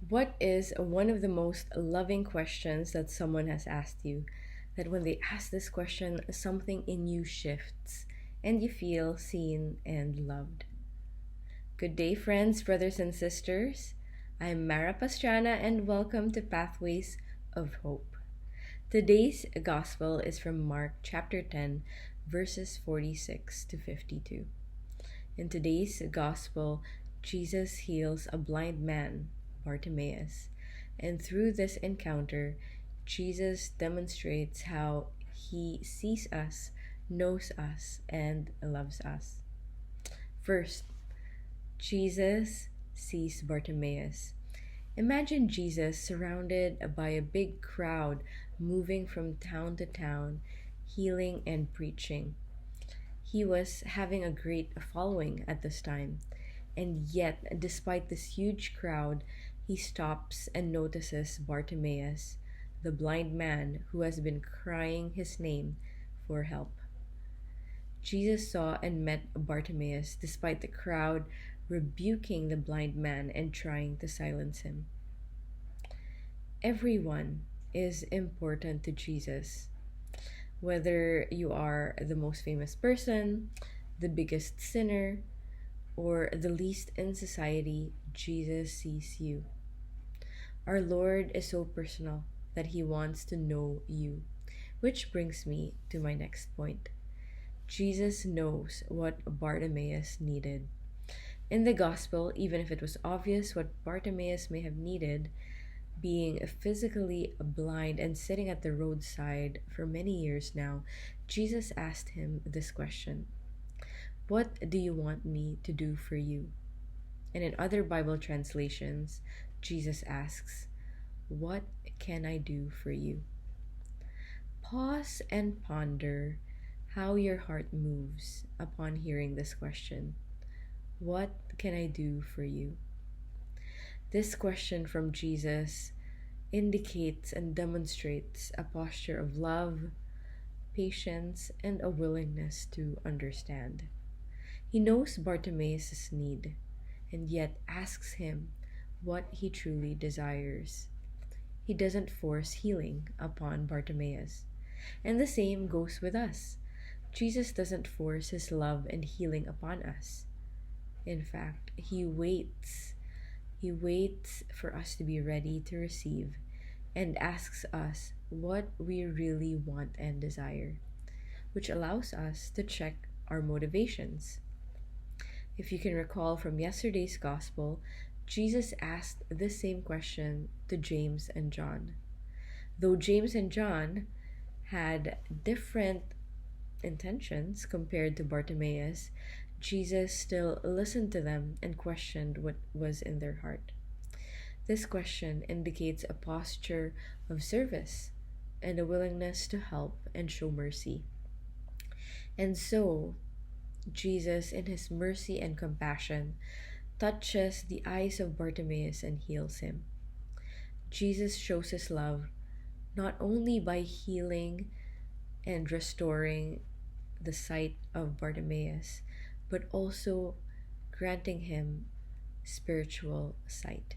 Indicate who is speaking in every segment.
Speaker 1: What is one of the most loving questions that someone has asked you? That when they ask this question, something in you shifts and you feel seen and loved. Good day, friends, brothers, and sisters. I'm Mara Pastrana, and welcome to Pathways of Hope. Today's gospel is from Mark chapter 10, verses 46 to 52. In today's gospel, Jesus heals a blind man, Bartimaeus, and through this encounter, Jesus demonstrates how he sees us, knows us, and loves us. First, Jesus sees Bartimaeus. Imagine Jesus surrounded by a big crowd moving from town to town, healing and preaching. He was having a great following at this time, and yet, despite this huge crowd, he stops and notices Bartimaeus, the blind man who has been crying his name for help. Jesus saw and met Bartimaeus despite the crowd rebuking the blind man and trying to silence him. Everyone is important to Jesus. Whether you are the most famous person, the biggest sinner, or the least in society, Jesus sees you. Our Lord is so personal that He wants to know you. Which brings me to my next point. Jesus knows what Bartimaeus needed. In the gospel, even if it was obvious what Bartimaeus may have needed, being physically blind and sitting at the roadside for many years now, Jesus asked him this question: "What do you want me to do for you?" And in other Bible translations, Jesus asks, "What can I do for you?" Pause and ponder how your heart moves upon hearing this question. What can I do for you? This question from Jesus indicates and demonstrates a posture of love, patience, and a willingness to understand. He knows Bartimaeus' need and yet asks him what he truly desires. He doesn't force healing upon Bartimaeus. And the same goes with us. Jesus doesn't force his love and healing upon us. In fact, he waits. He waits for us to be ready to receive and asks us what we really want and desire, which allows us to check our motivations. If you can recall from yesterday's gospel, Jesus asked the same question to James and John. Though James and John had different intentions compared to Bartimaeus, Jesus still listened to them and questioned what was in their heart. This question indicates a posture of service and a willingness to help and show mercy. And so, Jesus, in his mercy and compassion, touches the eyes of Bartimaeus and heals him. Jesus shows his love not only by healing and restoring the sight of Bartimaeus, but also granting him spiritual sight.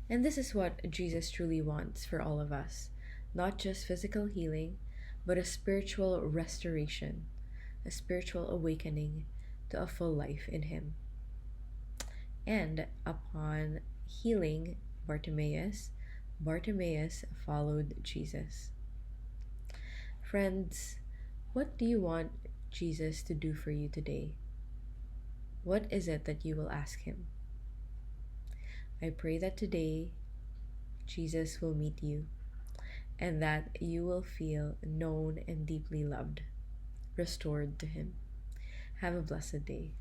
Speaker 1: And this is what Jesus truly wants for all of us, not just physical healing, but a spiritual restoration, a spiritual awakening to a full life in him. And upon healing Bartimaeus, Bartimaeus followed Jesus. Friends, what do you want Jesus to do for you today? What is it that you will ask him? I pray that today Jesus will meet you and that you will feel known and deeply loved, restored to him. Have a blessed day.